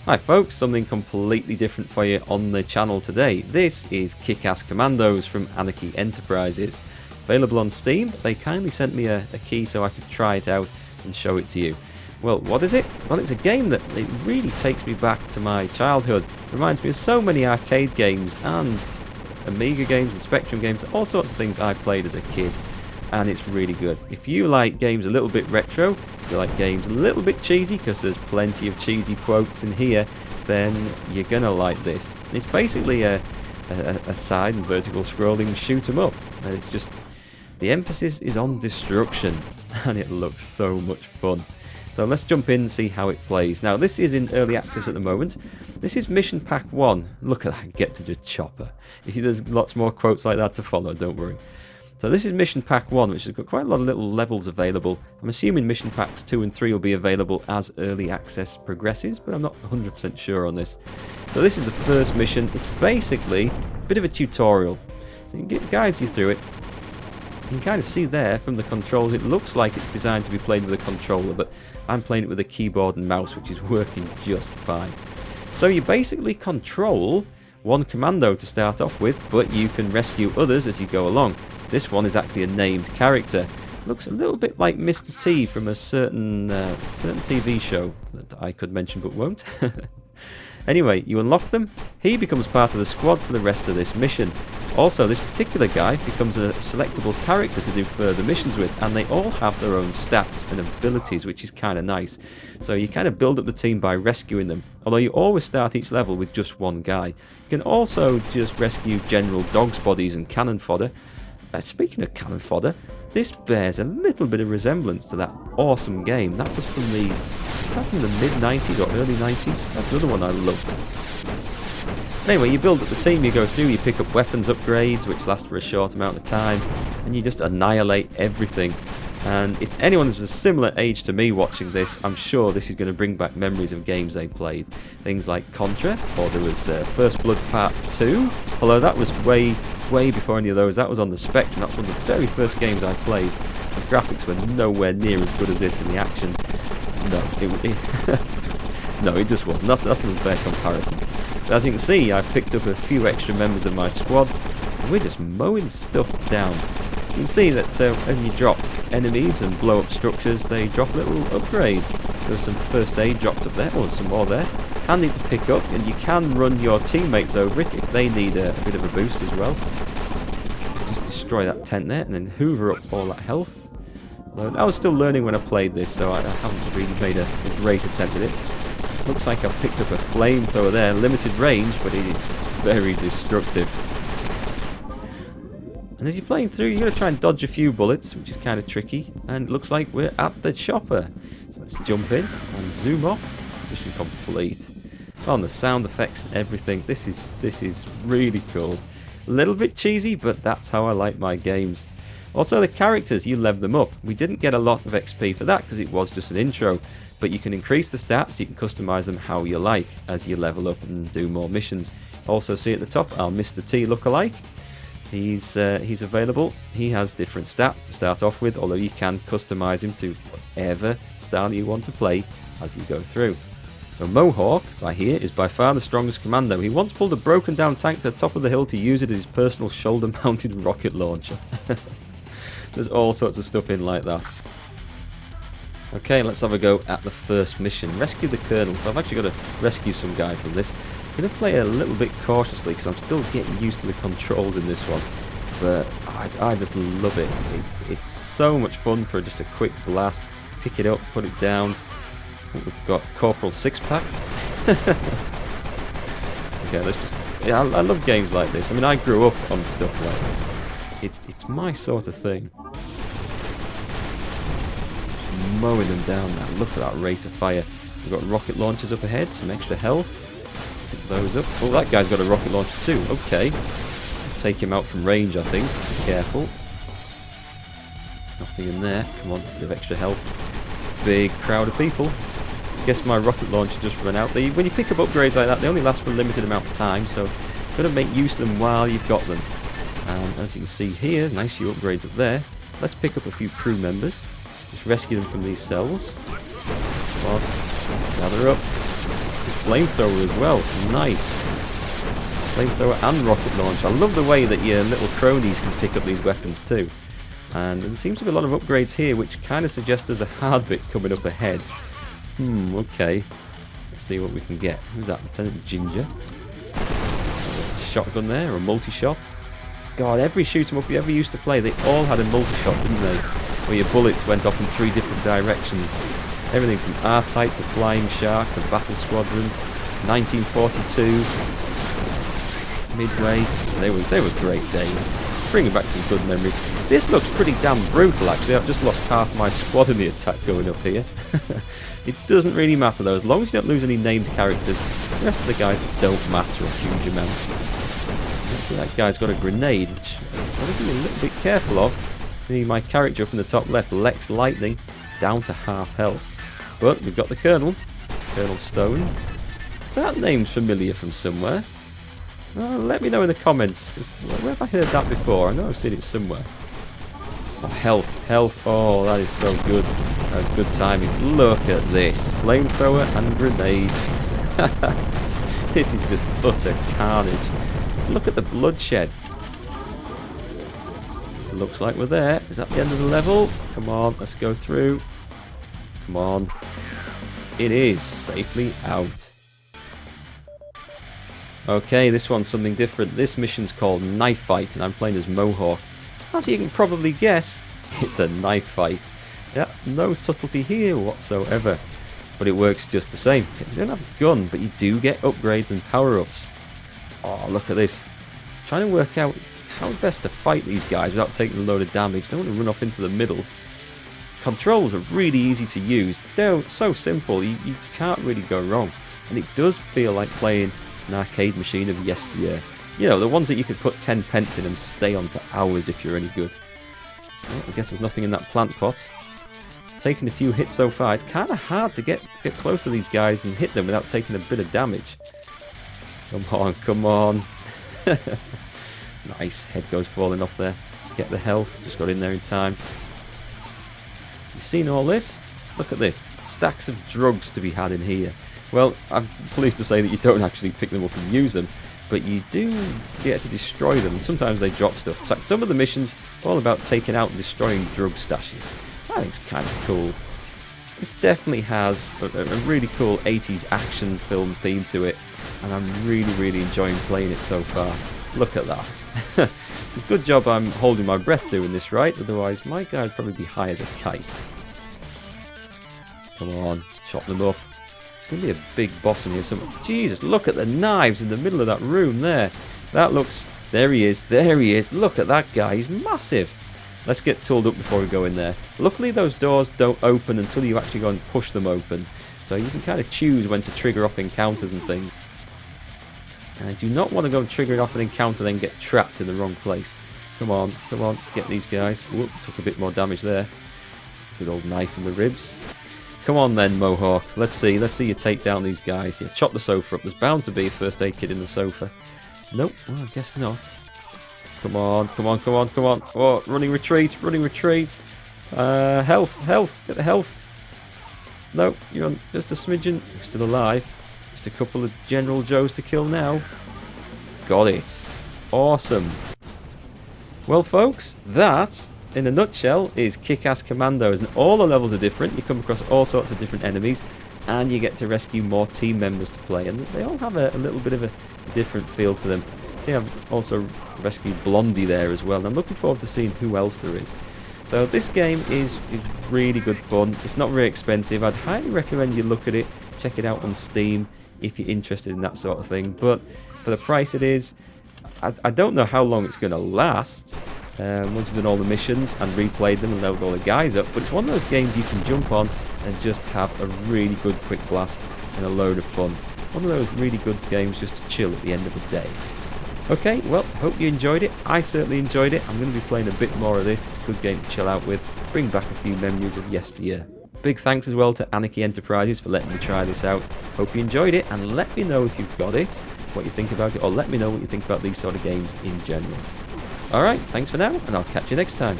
Hi folks, something completely different for you on the channel today. This is Kick Ass Commandos from Anarchy Enterprises. It's available on Steam, but they kindly sent me a key so I could try it out and show it to you. Well, what is it? Well, it's a game that it really takes me back to my childhood. It reminds me of so many arcade games and Amiga games and Spectrum games, all sorts of things I played as a kid. And it's really good. If you like games a little bit retro, if you like games a little bit cheesy, because there's plenty of cheesy quotes in here, then you're gonna like this. It's basically a side and vertical scrolling shoot 'em up, and it's just, the emphasis is on destruction, and it looks so much fun. So let's jump in and see how it plays. Now this is in early access at the moment. This is Mission Pack 1. Look at that, get to the chopper. There's lots more quotes like that to follow, don't worry. So this is Mission Pack 1, which has got quite a lot of little levels available. I'm assuming Mission Packs 2 and 3 will be available as early access progresses, but I'm not 100% sure on this. So this is the first mission. It's basically a bit of a tutorial. So it guides you through it. You can kind of see there from the controls, it looks like it's designed to be played with a controller, but I'm playing it with a keyboard and mouse, which is working just fine. So you basically control one commando to start off with, but you can rescue others as you go along. This one is actually a named character. Looks a little bit like Mr. T from a certain TV show that I could mention but won't. Anyway, you unlock them. He becomes part of the squad for the rest of this mission. Also, this particular guy becomes a selectable character to do further missions with, and they all have their own stats and abilities, which is kind of nice. So you kind of build up the team by rescuing them, although you always start each level with just one guy. You can also just rescue general dogs' bodies and cannon fodder. Speaking of cannon fodder, this bears a little bit of resemblance to that awesome game. That was from the mid-90s or early 90s? That's another one I loved. Anyway, you build up the team, you go through, you pick up weapons upgrades, which last for a short amount of time, and you just annihilate everything. And if anyone's a similar age to me watching this, I'm sure this is going to bring back memories of games they played. Things like Contra, or there was First Blood Part 2, although that was way before any of those. That was on the Spectrum. That's one of the very first games I played. The graphics were nowhere near as good as this, and the action, no, it just wasn't. That's an unfair comparison. But as you can see, I've picked up a few extra members of my squad, and we're just mowing stuff down. You can see that when you drop enemies and blow up structures, they drop little upgrades. There's some first aid dropped up there, or some more there. Handy to pick up, and you can run your teammates over it if they need a bit of a boost as well. Just destroy that tent there, and then hoover up all that health. I was still learning when I played this, so I haven't really made a great attempt at it. Looks like I've picked up a flamethrower there, limited range, but it is very destructive. And as you're playing through, you're going to try and dodge a few bullets, which is kind of tricky. And it looks like we're at the chopper. So let's jump in and zoom off. Mission complete. Oh, and the sound effects and everything. This is really cool. A little bit cheesy, but that's how I like my games. Also, the characters, you level them up. We didn't get a lot of XP for that because it was just an intro. But you can increase the stats, you can customize them how you like as you level up and do more missions. Also see at the top our Mr. T lookalike. He's available. He has different stats to start off with, although you can customize him to whatever style you want to play as you go through. So Mohawk, right here, is by far the strongest commando. He once pulled a broken down tank to the top of the hill to use it as his personal shoulder mounted rocket launcher. There's all sorts of stuff in like that. Okay, let's have a go at the first mission. Rescue the Colonel. So I've actually got to rescue some guy from this. I'm going to play a little bit cautiously because I'm still getting used to the controls in this one. But I just love it. It's so much fun for just a quick blast. Pick it up, put it down. We've got Corporal Six-Pack. Okay, let's just... Yeah, I love games like this. I mean, I grew up on stuff like this. It's my sort of thing. Mowing them down now. Look at that rate of fire. We've got rocket launchers up ahead, some extra health. Pick those up. Oh, that guy's got a rocket launcher too. Okay. Take him out from range, I think. Be careful. Nothing in there. Come on, bit of extra health. Big crowd of people. Guess my rocket launcher just ran out. When you pick up upgrades like that, they only last for a limited amount of time, so you've got to make use of them while you've got them. And as you can see here, nice few upgrades up there. Let's pick up a few crew members. Just rescue them from these cells. Come on, gather up. flamethrower as well. Nice. Flamethrower and rocket launch. I love the way that your little cronies can pick up these weapons too. And there seems to be a lot of upgrades here, which kind of suggests there's a hard bit coming up ahead. Okay. Let's see what we can get. Who's that? Lieutenant Ginger. Shotgun there, or a multi-shot. God, every shoot 'em up you ever used to play, they all had a multi-shot, didn't they? Where your bullets went off in 3 different directions. Everything from R-Type to Flying Shark to Battle Squadron, 1942, Midway. They were great days. Bringing back some good memories. This looks pretty damn brutal, actually. I've just lost half my squad in the attack going up here. It doesn't really matter, though. As long as you don't lose any named characters, the rest of the guys don't matter a huge amount. Let's see, that guy's got a grenade, which I've got to be a little bit careful of. See my character up in the top left, Lex Lightning, down to half health. But we've got the Colonel, Colonel Stone. That name's familiar from somewhere. Let me know in the comments. Where have I heard that before? I know I've seen it somewhere. Oh, health. Oh, that is so good. That was good timing. Look at this. Flamethrower and grenades. This is just utter carnage. Just look at the bloodshed. Looks like we're there. Is that the end of the level? Come on, let's go through. Come on. It is safely out. Okay, this one's something different. This mission's called Knife Fight, and I'm playing as Mohawk. As you can probably guess, it's a knife fight. Yeah, no subtlety here whatsoever. But it works just the same. You don't have a gun, but you do get upgrades and power-ups. Oh, look at this. I'm trying to work out how best to fight these guys without taking a load of damage. Don't want to run off into the middle. Controls are really easy to use. They're so simple, you can't really go wrong. And it does feel like playing an arcade machine of yesteryear. You know, the ones that you could put 10 pence in and stay on for hours if you're any good. Well, I guess there's nothing in that plant pot. Taking a few hits so far. It's kind of hard to get close to these guys and hit them without taking a bit of damage. Come on, come on. Nice, head goes falling off there. Get the health, just got in there in time. You seen all this? Look at this, stacks of drugs to be had in here. Well, I'm pleased to say that you don't actually pick them up and use them, but you do get to destroy them, and sometimes they drop stuff. In fact, some of the missions are all about taking out and destroying drug stashes. I think it's kind of cool. This definitely has a really cool 80s action film theme to it, and I'm really enjoying playing it so far. Look at that. It's a good job I'm holding my breath doing this, right? Otherwise, my guy would probably be high as a kite. Come on, chop them up. It's going to be a big boss in here somewhere. Jesus, look at the knives in the middle of that room there. That looks... There he is, there he is. Look at that guy, he's massive. Let's get tooled up before we go in there. Luckily, those doors don't open until you actually go and push them open. So you can kind of choose when to trigger off encounters and things. And I do not want to go and trigger off an encounter then get trapped in the wrong place. Come on, get these guys. Whoop, took a bit more damage there. Good old knife in the ribs. Come on then, Mohawk. Let's see you take down these guys. Yeah, chop the sofa up. There's bound to be a first aid kit in the sofa. Nope, well, I guess not. Come on. Oh, running retreat. Health, get the health. No, you're on just a smidgen. You're still alive. Just a couple of General Joes to kill now. Got it. Awesome. Well, folks, that, in a nutshell, is Kick Ass Commandos. And all the levels are different. You come across all sorts of different enemies. And you get to rescue more team members to play. And they all have a little bit of a different feel to them. See, I've also rescued Blondie there as well. And I'm looking forward to seeing who else there is. So this game is really good fun. It's not very expensive. I'd highly recommend you look at it. Check it out on Steam if you're interested in that sort of thing. But for the price it is, I don't know how long it's going to last. Once you've done all the missions and replayed them and leveled all the guys up. But it's one of those games you can jump on and just have a really good quick blast and a load of fun. One of those really good games just to chill at the end of the day. Okay, well, hope you enjoyed it. I certainly enjoyed it. I'm going to be playing a bit more of this. It's a good game to chill out with. Bring back a few memories of yesteryear. Big thanks as well to Anarchy Enterprises for letting me try this out. Hope you enjoyed it, and let me know if you've got it, what you think about it, or let me know what you think about these sort of games in general. Alright, thanks for now, and I'll catch you next time.